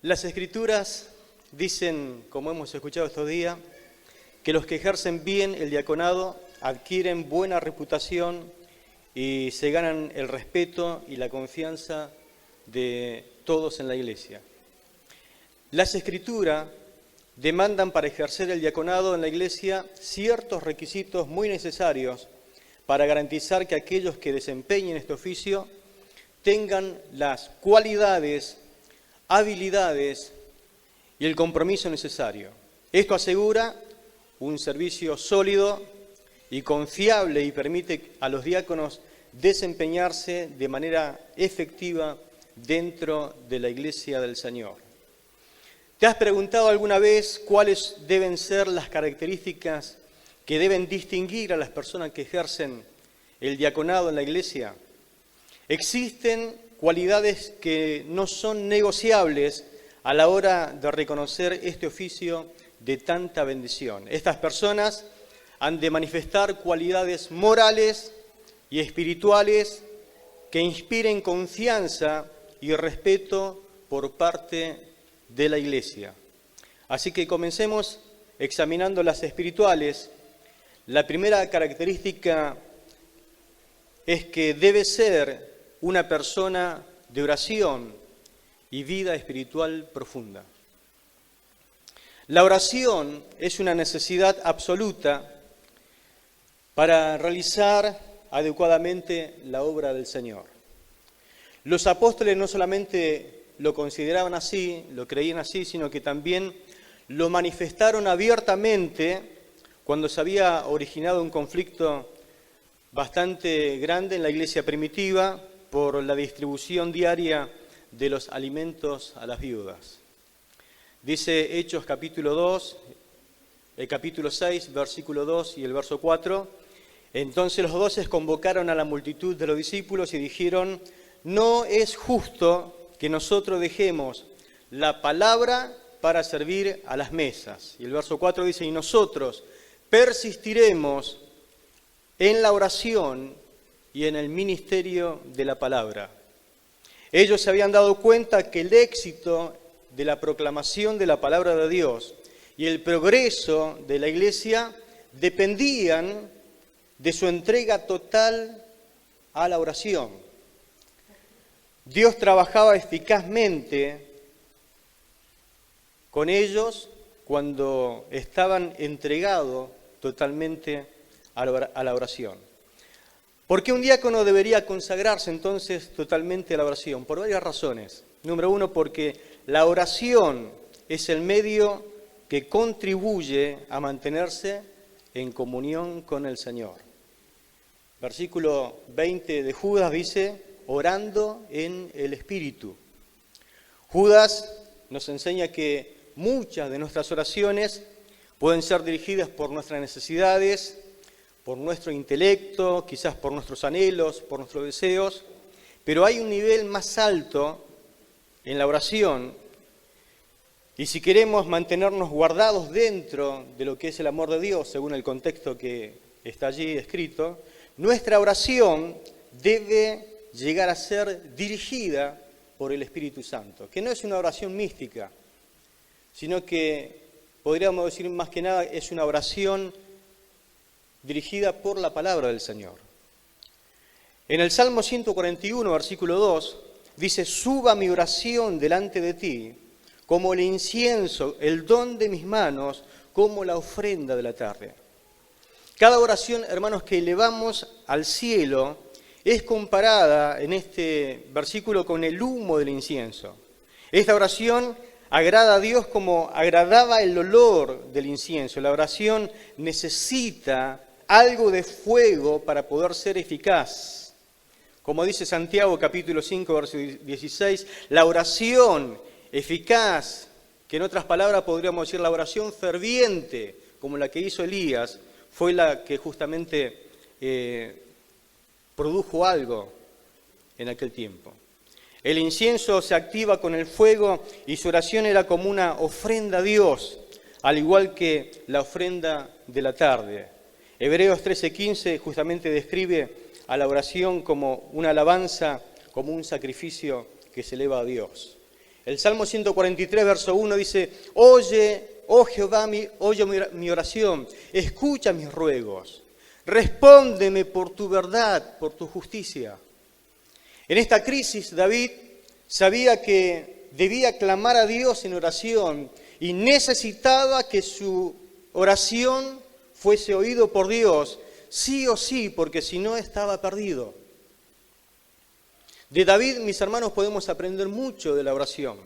Las Escrituras dicen, como hemos escuchado estos días, que los que ejercen bien el diaconado adquieren buena reputación y se ganan el respeto y la confianza de todos en la Iglesia. Las Escrituras demandan para ejercer el diaconado en la Iglesia ciertos requisitos muy necesarios para garantizar que aquellos que desempeñen este oficio tengan las cualidades, habilidades y el compromiso necesario. Esto asegura un servicio sólido y confiable y permite a los diáconos desempeñarse de manera efectiva dentro de la Iglesia del Señor. ¿Te has preguntado alguna vez cuáles deben ser las características que deben distinguir a las personas que ejercen el diaconado en la Iglesia? Existen cualidades que no son negociables a la hora de reconocer este oficio de tanta bendición. Estas personas han de manifestar cualidades morales y espirituales que inspiren confianza y respeto por parte de la Iglesia. Así que comencemos examinando las espirituales. La primera característica es que debe ser una persona de oración y vida espiritual profunda. La oración es una necesidad absoluta para realizar adecuadamente la obra del Señor. Los apóstoles no solamente lo consideraban así, lo creían así, sino que también lo manifestaron abiertamente cuando se había originado un conflicto bastante grande en la iglesia primitiva por la distribución diaria de los alimentos a las viudas. Dice Hechos capítulo 2, el capítulo 6, versículo 2 y el verso 4, entonces los 12 convocaron a la multitud de los discípulos y dijeron, no es justo que nosotros dejemos la palabra para servir a las mesas. Y el verso 4 dice, y nosotros persistiremos en la oración y en el ministerio de la palabra. Ellos se habían dado cuenta que el éxito de la proclamación de la palabra de Dios y el progreso de la iglesia dependían de su entrega total a la oración. Dios trabajaba eficazmente con ellos cuando estaban entregados totalmente a la oración. ¿Por qué un diácono debería consagrarse entonces totalmente a la oración? Por varias razones. Número uno, porque la oración es el medio que contribuye a mantenerse en comunión con el Señor. Versículo 20 de Judas dice, orando en el Espíritu. Judas nos enseña que muchas de nuestras oraciones pueden ser dirigidas por nuestras necesidades, por nuestro intelecto, quizás por nuestros anhelos, por nuestros deseos, pero hay un nivel más alto en la oración y si queremos mantenernos guardados dentro de lo que es el amor de Dios, según el contexto que está allí escrito, nuestra oración debe llegar a ser dirigida por el Espíritu Santo, que no es una oración mística, sino que podríamos decir más que nada es una oración dirigida por la palabra del Señor. En el Salmo 141, versículo 2, dice, suba mi oración delante de ti, como el incienso, el don de mis manos, como la ofrenda de la tarde. Cada oración, hermanos, que elevamos al cielo es comparada en este versículo con el humo del incienso. Esta oración agrada a Dios como agradaba el olor del incienso. La oración necesita algo de fuego para poder ser eficaz. Como dice Santiago capítulo 5, verso 16, la oración eficaz, que en otras palabras podríamos decir la oración ferviente, como la que hizo Elías, fue la que justamente produjo algo en aquel tiempo. El incienso se activa con el fuego y su oración era como una ofrenda a Dios, al igual que la ofrenda de la tarde. Hebreos 13:15 justamente describe a la oración como una alabanza, como un sacrificio que se eleva a Dios. El Salmo 143, verso 1 dice, oye, oh Jehová, oye mi oración, escucha mis ruegos, respóndeme por tu verdad, por tu justicia. En esta crisis, David sabía que debía clamar a Dios en oración y necesitaba que su oración fuese oído por Dios, sí o sí, porque si no estaba perdido. De David, mis hermanos, podemos aprender mucho de la oración.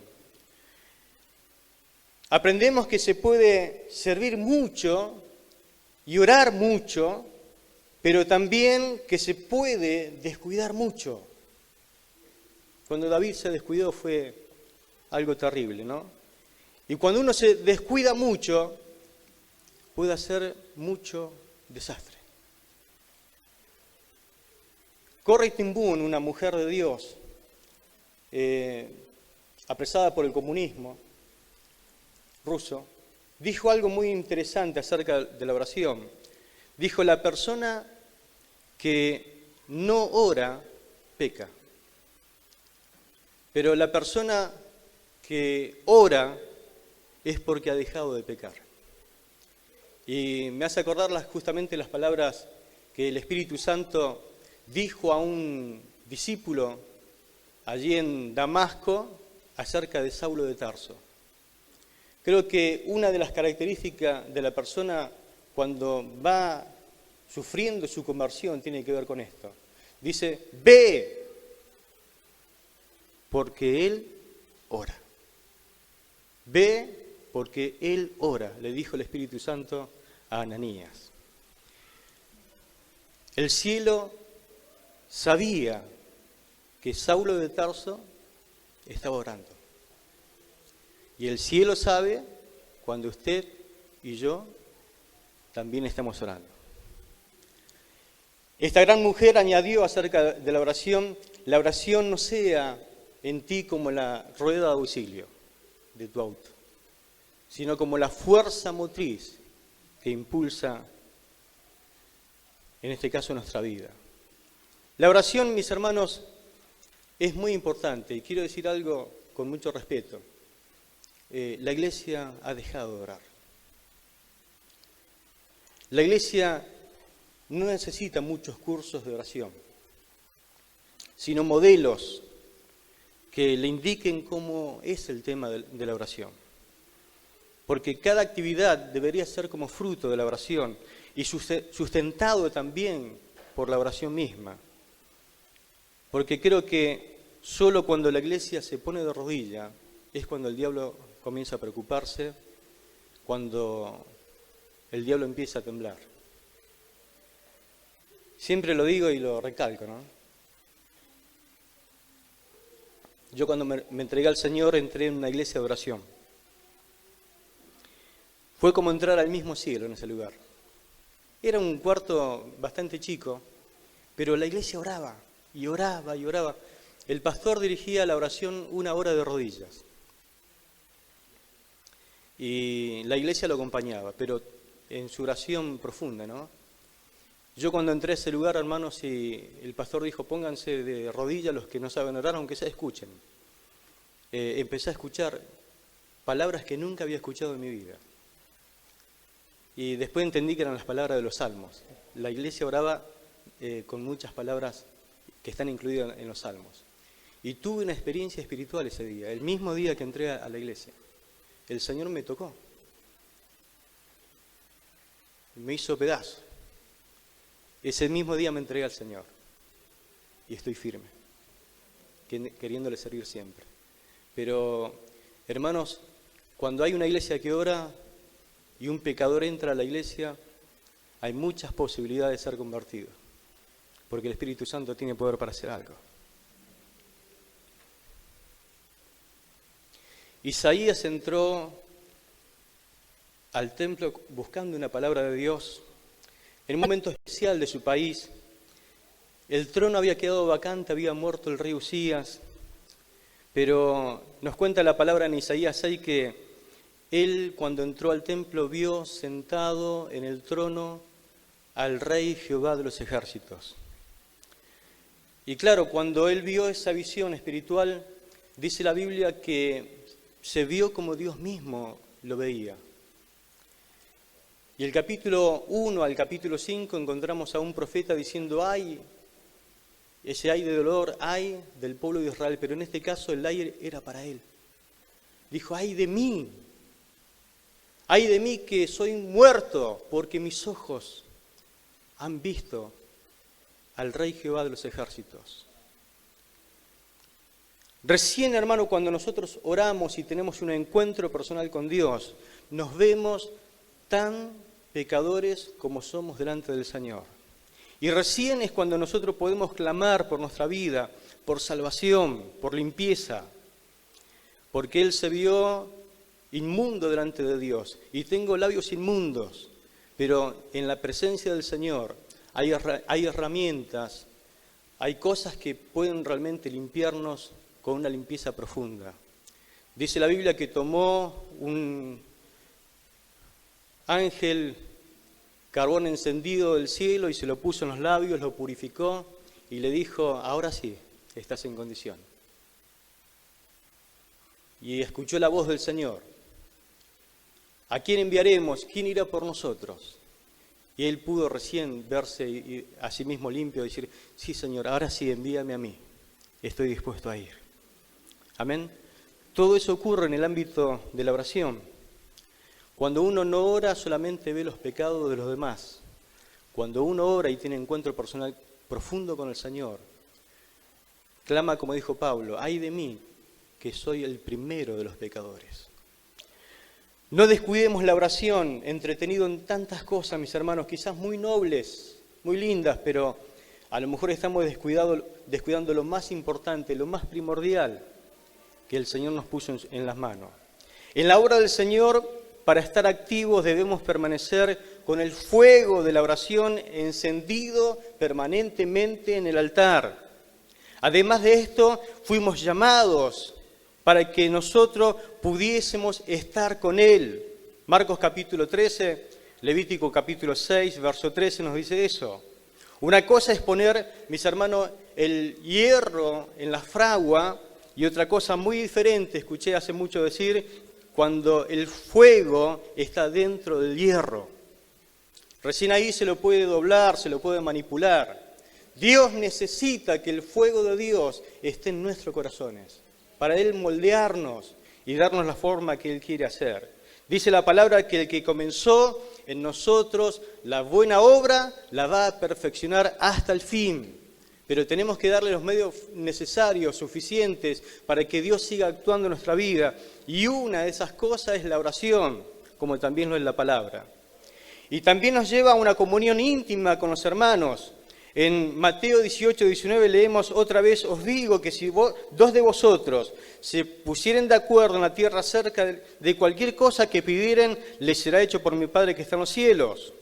Aprendemos que se puede servir mucho y orar mucho, pero también que se puede descuidar mucho. Cuando David se descuidó fue algo terrible, ¿no? Y cuando uno se descuida mucho, puede hacer mucho desastre. Corrie ten Boom, una mujer de Dios, apresada por el comunismo ruso, dijo algo muy interesante acerca de la oración. Dijo, la persona que no ora, peca. Pero la persona que ora es porque ha dejado de pecar. Y me hace acordar justamente las palabras que el Espíritu Santo dijo a un discípulo allí en Damasco acerca de Saulo de Tarso. Creo que una de las características de la persona cuando va sufriendo su conversión tiene que ver con esto. Dice, ve, porque él ora. Ve, porque él ora, le dijo el Espíritu Santo a Ananías. El cielo sabía que Saulo de Tarso estaba orando. Y el cielo sabe cuando usted y yo también estamos orando. Esta gran mujer añadió acerca de la oración no sea en ti como la rueda de auxilio de tu auto, sino como la fuerza motriz que impulsa, en este caso, nuestra vida. La oración, mis hermanos, es muy importante y quiero decir algo con mucho respeto. La iglesia ha dejado de orar. La iglesia no necesita muchos cursos de oración, sino modelos que le indiquen cómo es el tema de la oración. Porque cada actividad debería ser como fruto de la oración y sustentado también por la oración misma. Porque creo que solo cuando la iglesia se pone de rodilla es cuando el diablo comienza a preocuparse, cuando el diablo empieza a temblar. Siempre lo digo y lo recalco, ¿no? Yo cuando me entregué al Señor entré en una iglesia de oración. Fue como entrar al mismo cielo en ese lugar. Era un cuarto bastante chico, pero la iglesia oraba y oraba y oraba. El pastor dirigía la oración 1 hora de rodillas. Y la iglesia lo acompañaba, pero en su oración profunda, ¿no? Yo cuando entré a ese lugar, hermanos, y el pastor dijo, pónganse de rodillas los que no saben orar, aunque sea escuchen. Empecé a escuchar palabras que nunca había escuchado en mi vida. Y después entendí que eran las palabras de los salmos. La iglesia oraba con muchas palabras que están incluidas en los salmos. Y tuve una experiencia espiritual ese día, el mismo día que entré a la iglesia. El Señor me tocó. Me hizo pedazo. Ese mismo día me entregué al Señor. Y estoy firme, queriéndole servir siempre. Pero, hermanos, cuando hay una iglesia que ora y un pecador entra a la iglesia, hay muchas posibilidades de ser convertido. Porque el Espíritu Santo tiene poder para hacer algo. Isaías entró al templo buscando una palabra de Dios en un momento especial de su país. El trono había quedado vacante, había muerto el rey Usías, pero nos cuenta la palabra en Isaías 6 que él cuando entró al templo vio sentado en el trono al rey Jehová de los ejércitos. Y claro, cuando él vio esa visión espiritual, Dice la Biblia que se vio como Dios mismo lo veía. Y el capítulo 1 al capítulo 5 encontramos a un profeta diciendo, ay, ese ay de dolor, ay del pueblo de Israel, pero en este caso el ay era para él. Dijo, ay de mí que soy muerto, porque mis ojos han visto al Rey Jehová de los ejércitos. Recién, hermano, cuando nosotros oramos y tenemos un encuentro personal con Dios, nos vemos tan pecadores como somos delante del Señor. Y recién es cuando nosotros podemos clamar por nuestra vida, por salvación, por limpieza, porque Él se vio inmundo delante de Dios, y tengo labios inmundos, pero en la presencia del Señor hay herramientas, hay cosas que pueden realmente limpiarnos con una limpieza profunda. Dice la Biblia que tomó un ángel carbón encendido del cielo y se lo puso en los labios, lo purificó y le dijo, ahora sí, estás en condición. Y escuchó la voz del Señor. ¿A quién enviaremos? ¿Quién irá por nosotros? Y él pudo recién verse a sí mismo limpio y decir, sí, Señor, ahora sí, envíame a mí. Estoy dispuesto a ir. Amén. Todo eso ocurre en el ámbito de la oración. Cuando uno no ora, solamente ve los pecados de los demás. Cuando uno ora y tiene encuentro personal profundo con el Señor, clama como dijo Pablo, ay de mí, que soy el primero de los pecadores. No descuidemos la oración, entretenido en tantas cosas, mis hermanos, quizás muy nobles, muy lindas, pero a lo mejor estamos descuidando lo más importante, lo más primordial que el Señor nos puso en las manos. En la obra del Señor, para estar activos debemos permanecer con el fuego de la oración encendido permanentemente en el altar. Además de esto, fuimos llamados para que nosotros pudiésemos estar con Él. Marcos capítulo 13, Levítico capítulo 6, verso 13 nos dice eso. Una cosa es poner, mis hermanos, el hierro en la fragua, y otra cosa muy diferente, escuché hace mucho decir, cuando el fuego está dentro del hierro. Recién ahí se lo puede doblar, se lo puede manipular. Dios necesita que el fuego de Dios esté en nuestros corazones, para Él moldearnos y darnos la forma que Él quiere hacer. Dice la palabra que el que comenzó en nosotros la buena obra la va a perfeccionar hasta el fin. Pero tenemos que darle los medios necesarios, suficientes, para que Dios siga actuando en nuestra vida. Y una de esas cosas es la oración, como también lo es la palabra. Y también nos lleva a una comunión íntima con los hermanos. En Mateo 18, 19 leemos, otra vez os digo que si dos de vosotros se pusieren de acuerdo en la tierra acerca de cualquier cosa que pidieren, les será hecho por mi Padre que está en los cielos.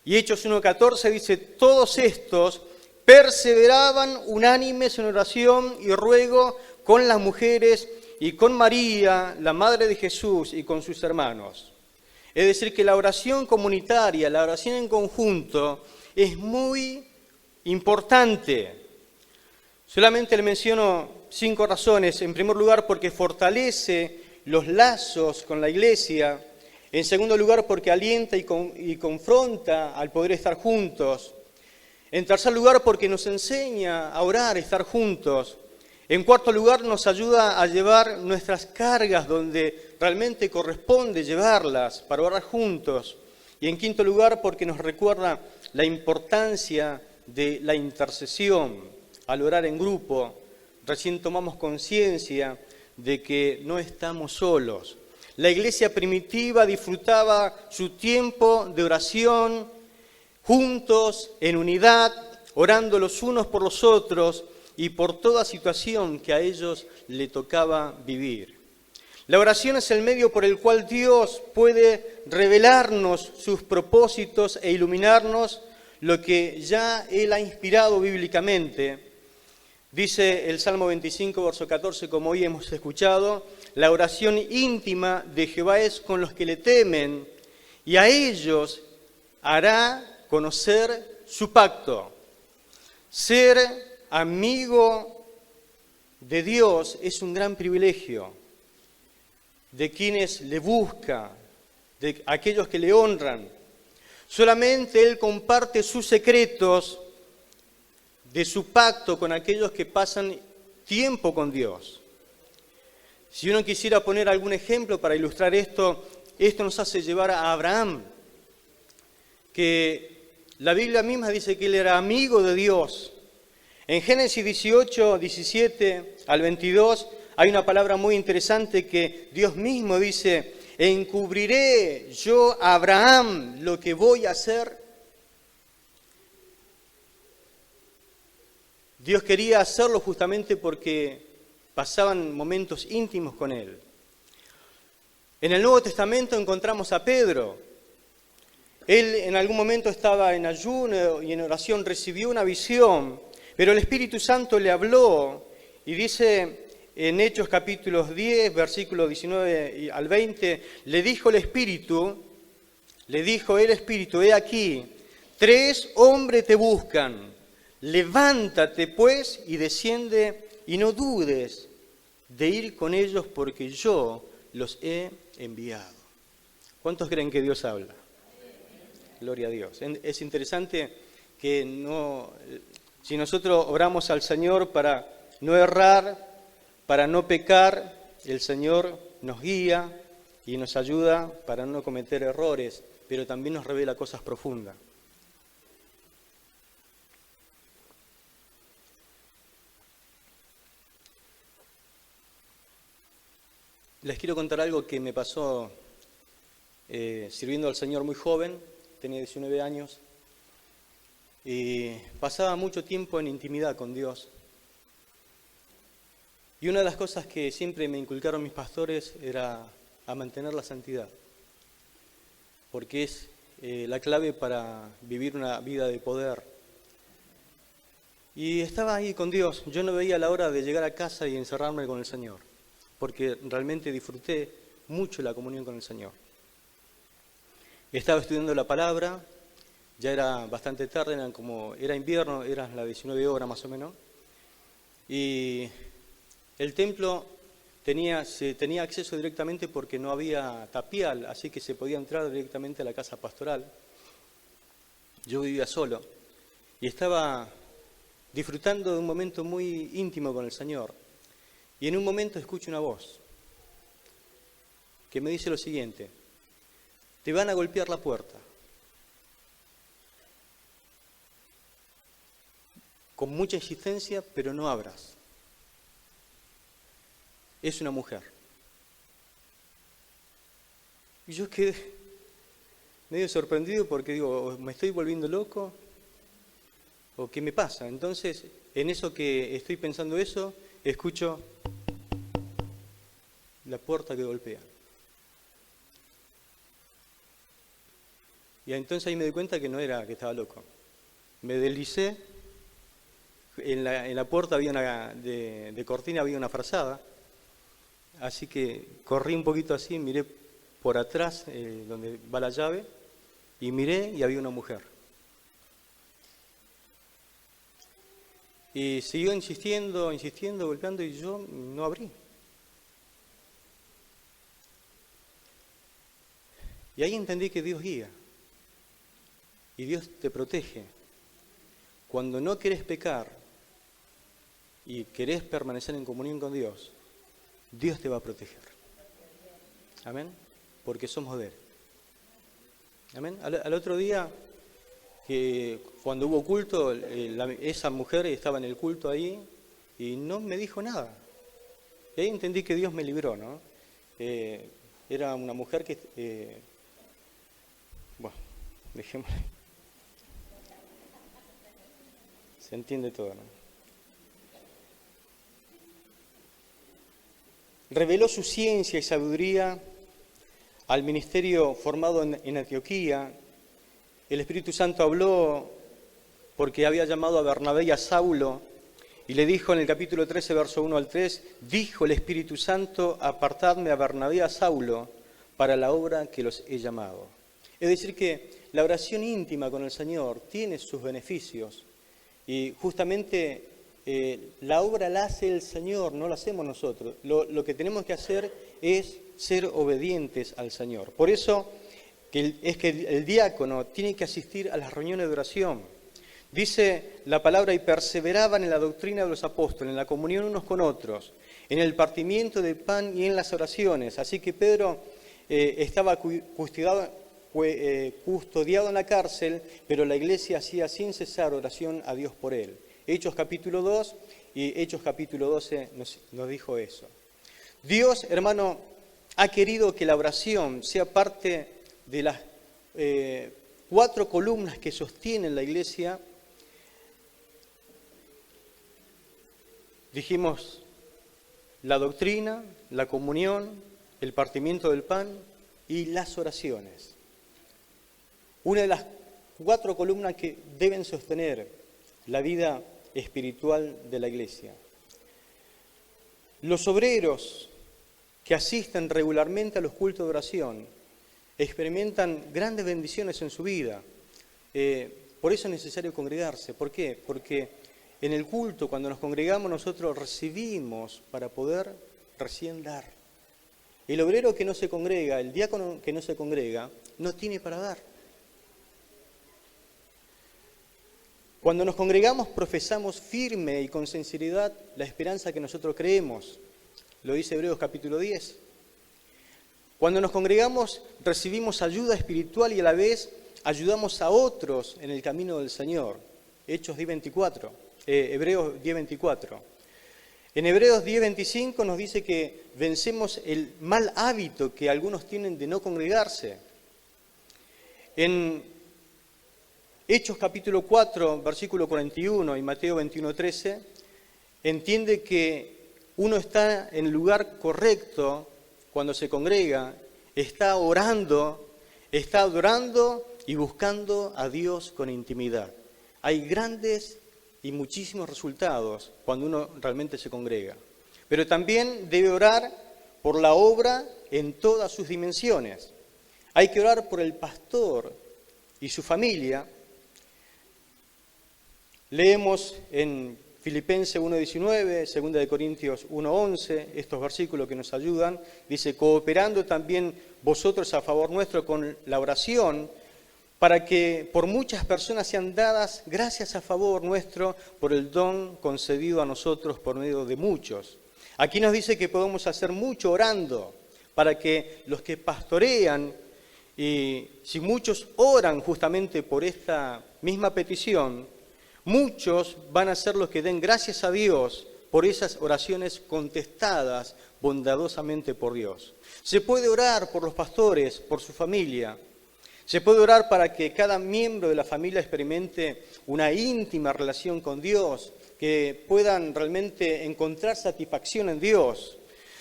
Y Hechos 1:14 dice, todos estos perseveraban unánimes en oración y ruego con las mujeres y con María, la madre de Jesús, y con sus hermanos. Es decir, que la oración comunitaria, la oración en conjunto, es muy importante. Solamente le menciono 5 razones. En primer lugar, porque fortalece los lazos con la iglesia. En segundo lugar, porque alienta y confronta al poder estar juntos. En tercer lugar, porque nos enseña a orar, a estar juntos. En cuarto lugar, nos ayuda a llevar nuestras cargas donde realmente corresponde llevarlas, para orar juntos. Y en quinto lugar, porque nos recuerda la importancia de la intercesión. Al orar en grupo, recién tomamos conciencia de que no estamos solos. La iglesia primitiva disfrutaba su tiempo de oración juntos, en unidad, orando los unos por los otros y por toda situación que a ellos le tocaba vivir. La oración es el medio por el cual Dios puede revelarnos sus propósitos e iluminarnos lo que ya Él ha inspirado bíblicamente. Dice el Salmo 25, verso 14, como hoy hemos escuchado, la oración íntima de Jehová es con los que le temen, y a ellos hará conocer su pacto. Ser amigo de Dios es un gran privilegio, de quienes le buscan, de aquellos que le honran. Solamente Él comparte sus secretos de su pacto con aquellos que pasan tiempo con Dios. Si uno quisiera poner algún ejemplo para ilustrar esto, esto nos hace llevar a Abraham, que la Biblia misma dice que él era amigo de Dios. En Génesis 18, 17 al 22 hay una palabra muy interesante que Dios mismo dice: encubriré yo a Abraham lo que voy a hacer. Dios quería hacerlo justamente porque pasaban momentos íntimos con él. En el Nuevo Testamento encontramos a Pedro. Él en algún momento estaba en ayuno y en oración, recibió una visión, pero el Espíritu Santo le habló y dice en Hechos capítulos 10, versículos 19 al 20, le dijo el Espíritu, he aquí, 3 hombres te buscan, levántate pues y desciende y no dudes de ir con ellos porque yo los he enviado. ¿Cuántos creen que Dios habla? Gloria a Dios. Es interesante que si nosotros oramos al Señor para no errar, para no pecar, el Señor nos guía y nos ayuda para no cometer errores, pero también nos revela cosas profundas. Les quiero contar algo que me pasó sirviendo al Señor muy joven, tenía 19 años, y pasaba mucho tiempo en intimidad con Dios. Y una de las cosas que siempre me inculcaron mis pastores era a mantener la santidad, porque es la clave para vivir una vida de poder. Y estaba ahí con Dios, yo no veía la hora de llegar a casa y encerrarme con el Señor, porque realmente disfruté mucho la comunión con el Señor. Estaba estudiando la palabra, ya era bastante tarde, era invierno, eran las 19 horas más o menos, y el templo se tenía acceso directamente porque no había tapial, así que se podía entrar directamente a la casa pastoral. Yo vivía solo y estaba disfrutando de un momento muy íntimo con el Señor. Y en un momento escucho una voz que me dice lo siguiente: te van a golpear la puerta. Con mucha insistencia, pero no abras. Es una mujer. Y yo quedé medio sorprendido porque digo, ¿me estoy volviendo loco? ¿O qué me pasa? Entonces, en eso que estoy pensando eso, escucho la puerta que golpea. Y entonces ahí me di cuenta que no era que estaba loco. Me deslicé, en la puerta había de cortina había una frazada, así que corrí un poquito así, miré por atrás donde va la llave, y miré y había una mujer. Y siguió insistiendo, golpeando, y yo no abrí. Y ahí entendí que Dios guía. Y Dios te protege. Cuando no querés pecar y querés permanecer en comunión con Dios, Dios te va a proteger. Amén. Porque somos de Él. Amén. Al otro día, cuando hubo culto, esa mujer estaba en el culto ahí y no me dijo nada. Y ahí entendí que Dios me libró, ¿no? Era una mujer que... bueno, dejémoslo. Se entiende todo, ¿no? Reveló su ciencia y sabiduría al ministerio formado en Antioquía. El Espíritu Santo habló porque había llamado a Bernabé y a Saulo y le dijo en el capítulo 13, verso 1 al 3, dijo el Espíritu Santo, apartadme a Bernabé y a Saulo para la obra que los he llamado. Es decir que la oración íntima con el Señor tiene sus beneficios. Y justamente la obra la hace el Señor, no la hacemos nosotros. Lo que tenemos que hacer es ser obedientes al Señor. Por eso es que el diácono tiene que asistir a las reuniones de oración. Dice la palabra, y perseveraban en la doctrina de los apóstoles, en la comunión unos con otros, en el partimiento del pan y en las oraciones. Así que Pedro estaba custodiado en la cárcel, pero la iglesia hacía sin cesar oración a Dios por él. Hechos capítulo 2 y Hechos capítulo 12 nos dijo eso. Dios, hermano, ha querido que la oración sea parte de las 4 columnas que sostienen la iglesia. Dijimos la doctrina, la comunión, el partimiento del pan y las oraciones. Una de las 4 columnas que deben sostener la vida espiritual de la iglesia. Los obreros que asisten regularmente a los cultos de oración experimentan grandes bendiciones en su vida. Por eso es necesario congregarse. ¿Por qué? Porque en el culto, cuando nos congregamos, nosotros recibimos para poder recién dar. El obrero que no se congrega, el diácono que no se congrega, no tiene para dar. Cuando nos congregamos, profesamos firme y con sinceridad la esperanza que nosotros creemos. Lo dice Hebreos capítulo 10. Cuando nos congregamos, recibimos ayuda espiritual y a la vez ayudamos a otros en el camino del Señor. Hebreos 10:24. En Hebreos 10:25 nos dice que vencemos el mal hábito que algunos tienen de no congregarse. En Hechos capítulo 4, versículo 41 y Mateo 21:13, entiende que uno está en el lugar correcto cuando se congrega, está orando, está adorando y buscando a Dios con intimidad. Hay grandes y muchísimos resultados cuando uno realmente se congrega. Pero también debe orar por la obra en todas sus dimensiones. Hay que orar por el pastor y su familia. Leemos en Filipenses 1:19, 2 de Corintios 1:11, estos versículos que nos ayudan. Dice, cooperando también vosotros a favor nuestro con la oración, para que por muchas personas sean dadas gracias a favor nuestro por el don concedido a nosotros por medio de muchos. Aquí nos dice que podemos hacer mucho orando para que los que pastorean, y si muchos oran justamente por esta misma petición, muchos van a ser los que den gracias a Dios por esas oraciones contestadas bondadosamente por Dios. Se puede orar por los pastores, por su familia. Se puede orar para que cada miembro de la familia experimente una íntima relación con Dios, que puedan realmente encontrar satisfacción en Dios.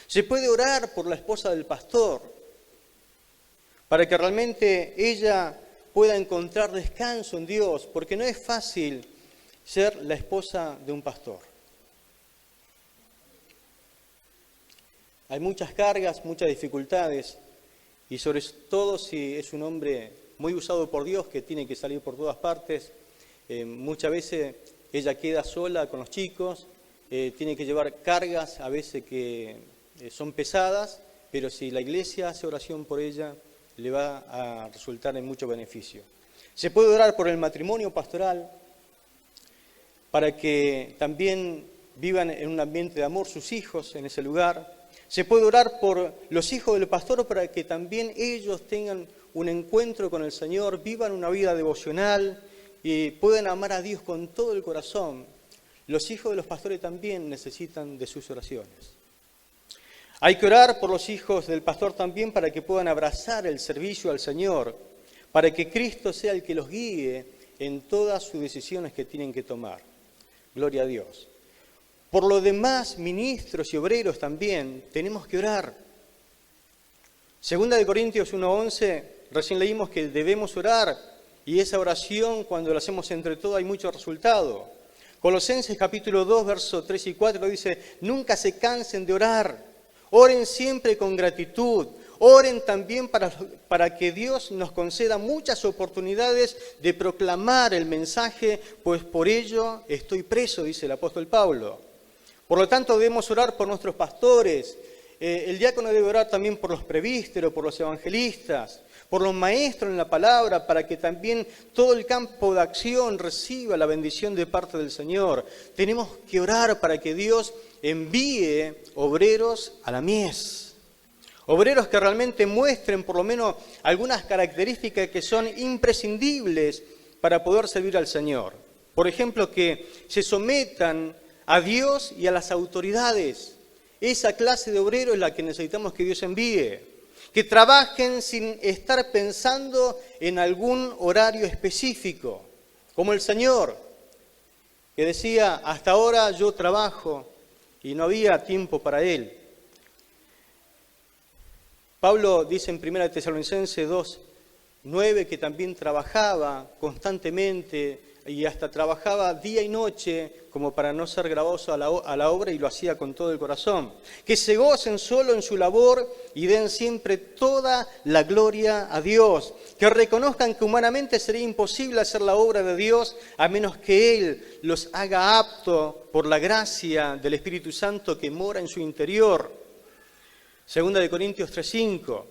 Se puede orar por la esposa del pastor, para que realmente ella pueda encontrar descanso en Dios, porque no es fácil ser la esposa de un pastor. Hay muchas cargas, muchas dificultades, y sobre todo si es un hombre muy usado por Dios, que tiene que salir por todas partes. Muchas veces ella queda sola con los chicos, tiene que llevar cargas a veces que son pesadas, pero si la iglesia hace oración por ella, le va a resultar en mucho beneficio. Se puede orar por el matrimonio pastoral, para que también vivan en un ambiente de amor sus hijos en ese lugar. Se puede orar por los hijos del pastor para que también ellos tengan un encuentro con el Señor, vivan una vida devocional y puedan amar a Dios con todo el corazón. Los hijos de los pastores también necesitan de sus oraciones. Hay que orar por los hijos del pastor también para que puedan abrazar el servicio al Señor, para que Cristo sea el que los guíe en todas sus decisiones que tienen que tomar. Gloria a Dios. Por los demás ministros y obreros también tenemos que orar. 2 de Corintios 1:11, recién leímos que debemos orar, y esa oración, cuando la hacemos entre todos, hay mucho resultado. Colosenses capítulo 2, versos 3 y 4 dice, nunca se cansen de orar, oren siempre con gratitud, Oren también para que Dios nos conceda muchas oportunidades de proclamar el mensaje, pues por ello estoy preso, dice el apóstol Pablo. Por lo tanto, debemos orar por nuestros pastores. El diácono debe orar también por los presbíteros, por los evangelistas, por los maestros en la palabra, para que también todo el campo de acción reciba la bendición de parte del Señor. Tenemos que orar para que Dios envíe obreros a la mies. Obreros que realmente muestren por lo menos algunas características que son imprescindibles para poder servir al Señor. Por ejemplo, que se sometan a Dios y a las autoridades. Esa clase de obrero es la que necesitamos que Dios envíe. Que trabajen sin estar pensando en algún horario específico. Como el Señor, que decía, hasta ahora yo trabajo y no había tiempo para Él. Pablo dice en 1 Tesalonicenses 2:9 que también trabajaba constantemente y hasta trabajaba día y noche como para no ser gravoso a la obra, y lo hacía con todo el corazón. Que se gocen solo en su labor y den siempre toda la gloria a Dios. Que reconozcan que humanamente sería imposible hacer la obra de Dios a menos que Él los haga apto por la gracia del Espíritu Santo que mora en su interior. 2 Corintios 3:5.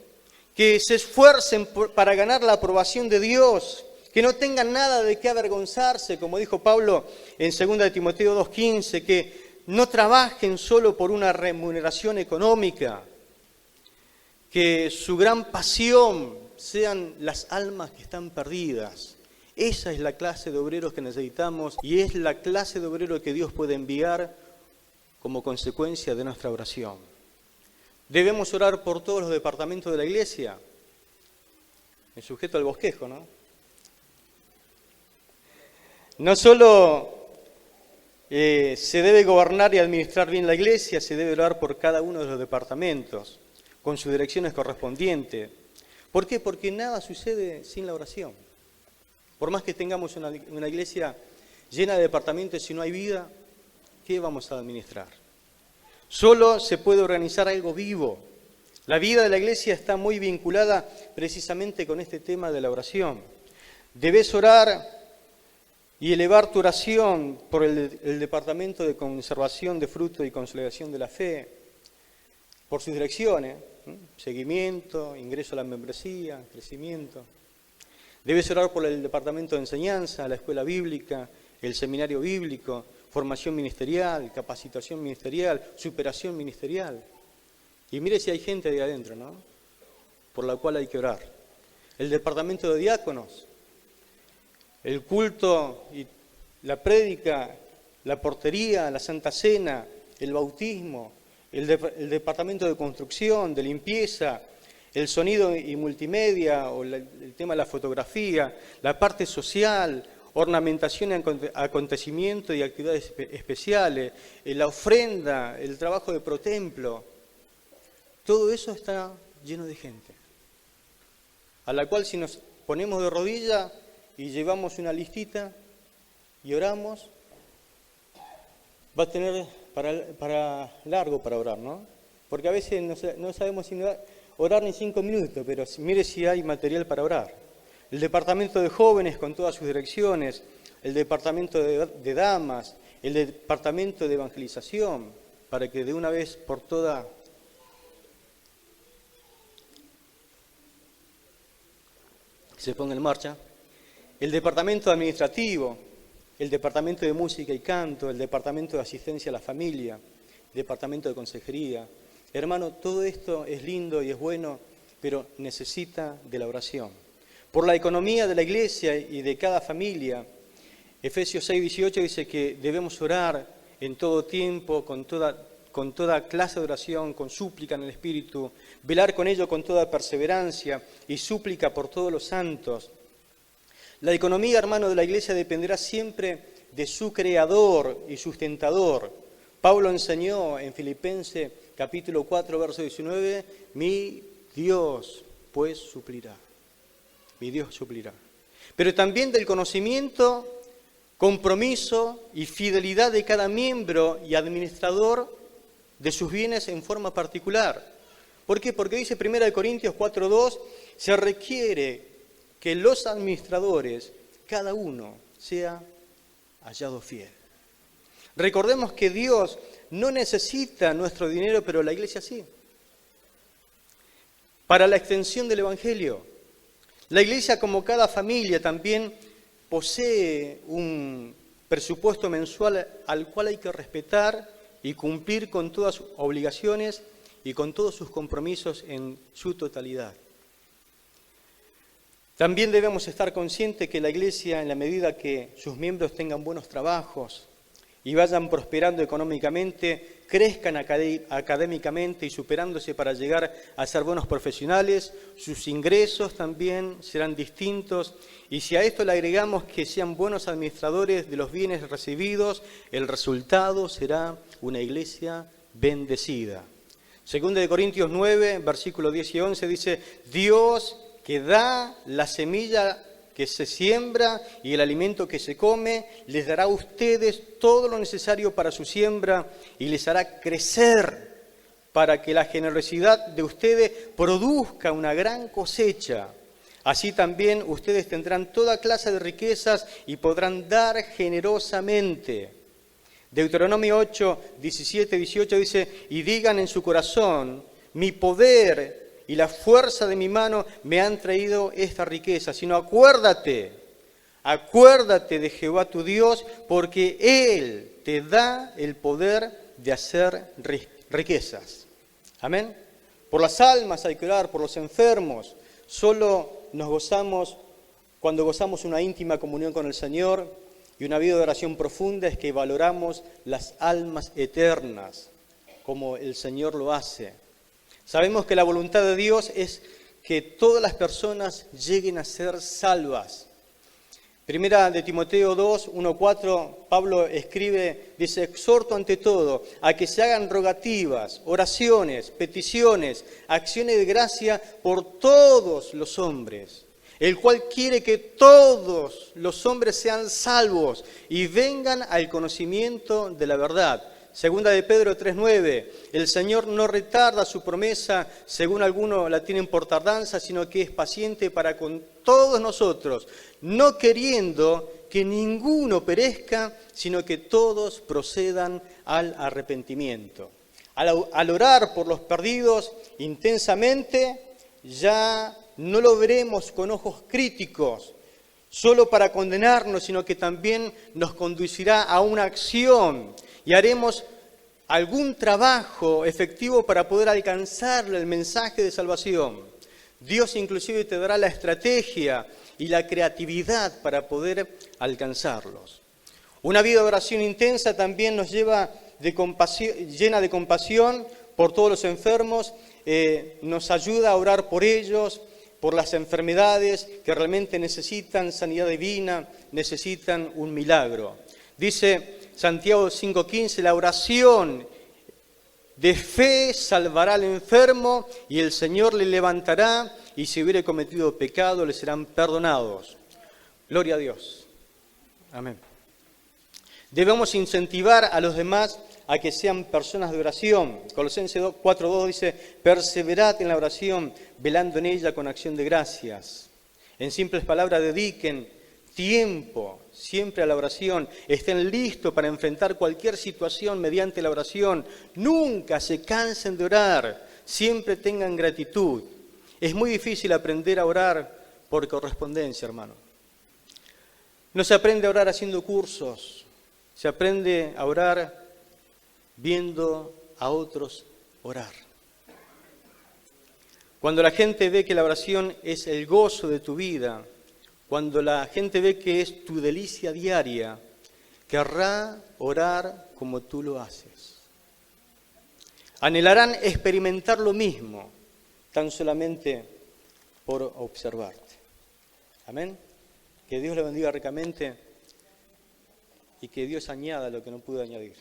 Que se esfuercen para ganar la aprobación de Dios. Que no tengan nada de qué avergonzarse, como dijo Pablo en 2 Timoteo 2:15, que no trabajen solo por una remuneración económica, que su gran pasión sean las almas que están perdidas. Esa es la clase de obreros que necesitamos y es la clase de obreros que Dios puede enviar como consecuencia de nuestra oración. Debemos orar por todos los departamentos de la iglesia, en sujeto al bosquejo, ¿no? No solo se debe gobernar y administrar bien la iglesia, se debe orar por cada uno de los departamentos, con sus direcciones correspondientes. ¿Por qué? Porque nada sucede sin la oración. Por más que tengamos una iglesia llena de departamentos, si no hay vida, ¿qué vamos a administrar? Solo se puede organizar algo vivo. La vida de la iglesia está muy vinculada precisamente con este tema de la oración. Debes orar y elevar tu oración por el Departamento de Conservación de Fruto y Consolidación de la Fe, por sus direcciones, seguimiento, ingreso a la membresía, crecimiento. Debes orar por el Departamento de Enseñanza, la Escuela Bíblica, el Seminario Bíblico, formación ministerial, capacitación ministerial, superación ministerial. Y mire si hay gente ahí adentro, ¿no? Por la cual hay que orar. El Departamento de Diáconos, el culto y la prédica, la portería, la Santa Cena, el bautismo, el departamento de construcción, de limpieza, el sonido y multimedia, o el tema de la fotografía, la parte social, ornamentación y acontecimiento y actividades especiales, la ofrenda, el trabajo de protemplo. Todo eso está lleno de gente, a la cual si nos ponemos de rodillas y llevamos una listita y oramos, va a tener para largo para orar, ¿no? Porque a veces no sabemos si orar ni 5 minutos, pero mire si hay material para orar. El departamento de jóvenes con todas sus direcciones, el departamento de damas, el departamento de evangelización, para que de una vez por todas se ponga en marcha. El departamento administrativo, el departamento de música y canto, el departamento de asistencia a la familia, el departamento de consejería. Hermano, todo esto es lindo y es bueno, pero necesita de la oración. Por la economía de la iglesia y de cada familia, Efesios 6:18 dice que debemos orar en todo tiempo, con toda clase de oración, con súplica en el Espíritu, velar con ello con toda perseverancia y súplica por todos los santos. La economía, hermano, de la iglesia dependerá siempre de su creador y sustentador. Pablo enseñó en Filipenses capítulo 4, verso 19, mi Dios pues suplirá. Mi Dios suplirá. Pero también del conocimiento, compromiso y fidelidad de cada miembro y administrador de sus bienes en forma particular. ¿Por qué? Porque dice 1 Corintios 4:2, se requiere que los administradores, cada uno, sea hallado fiel. Recordemos que Dios no necesita nuestro dinero, pero la iglesia sí. Para la extensión del Evangelio. La iglesia, como cada familia, también posee un presupuesto mensual al cual hay que respetar y cumplir con todas sus obligaciones y con todos sus compromisos en su totalidad. También debemos estar conscientes que la iglesia, en la medida que sus miembros tengan buenos trabajos y vayan prosperando económicamente, crezcan académicamente y superándose para llegar a ser buenos profesionales, sus ingresos también serán distintos. Y si a esto le agregamos que sean buenos administradores de los bienes recibidos, el resultado será una iglesia bendecida. Segunda de Corintios 9, versículos 10 y 11 dice, Dios que da la semilla que se siembra y el alimento que se come, les dará a ustedes todo lo necesario para su siembra y les hará crecer para que la generosidad de ustedes produzca una gran cosecha. Así también ustedes tendrán toda clase de riquezas y podrán dar generosamente. Deuteronomio 8, 17, 18 dice, y digan en su corazón, mi poder y la fuerza de mi mano me han traído esta riqueza, sino acuérdate de Jehová tu Dios, porque Él te da el poder de hacer riquezas. Amén. Por las almas hay que orar, por los enfermos. Solo nos gozamos cuando gozamos una íntima comunión con el Señor y una vida de oración profunda es que valoramos las almas eternas, como el Señor lo hace. Sabemos que la voluntad de Dios es que todas las personas lleguen a ser salvas. Primera de Timoteo 2, 1, 4, Pablo escribe, dice, exhorto ante todo a que se hagan rogativas, oraciones, peticiones, acciones de gracia por todos los hombres, el cual quiere que todos los hombres sean salvos y vengan al conocimiento de la verdad. Segunda de Pedro 3:9, el Señor no retarda su promesa, según algunos la tienen por tardanza, sino que es paciente para con todos nosotros, no queriendo que ninguno perezca, sino que todos procedan al arrepentimiento. Al orar por los perdidos intensamente, ya no lo veremos con ojos críticos, solo para condenarnos, sino que también nos conducirá a una acción y haremos algún trabajo efectivo para poder alcanzar el mensaje de salvación. Dios inclusive te dará la estrategia y la creatividad para poder alcanzarlos. Una vida de oración intensa también nos llena de compasión por todos los enfermos, nos ayuda a orar por ellos, por las enfermedades que realmente necesitan sanidad divina, necesitan un milagro. Dice Santiago 5:15, la oración de fe salvará al enfermo y el Señor le levantará y si hubiere cometido pecado le serán perdonados. Gloria a Dios. Amén. Debemos incentivar a los demás a que sean personas de oración. Colosenses 4:2 dice, perseverad en la oración, velando en ella con acción de gracias. En simples palabras, dediquen tiempo siempre a la oración, estén listos para enfrentar cualquier situación mediante la oración, nunca se cansen de orar, siempre tengan gratitud. Es muy difícil aprender a orar por correspondencia, hermano. No se aprende a orar haciendo cursos, se aprende a orar viendo a otros orar. Cuando la gente ve que la oración es el gozo de tu vida, cuando la gente ve que es tu delicia diaria, querrá orar como tú lo haces. Anhelarán experimentar lo mismo, tan solamente por observarte. Amén. Que Dios le bendiga ricamente y que Dios añada lo que no pudo añadir.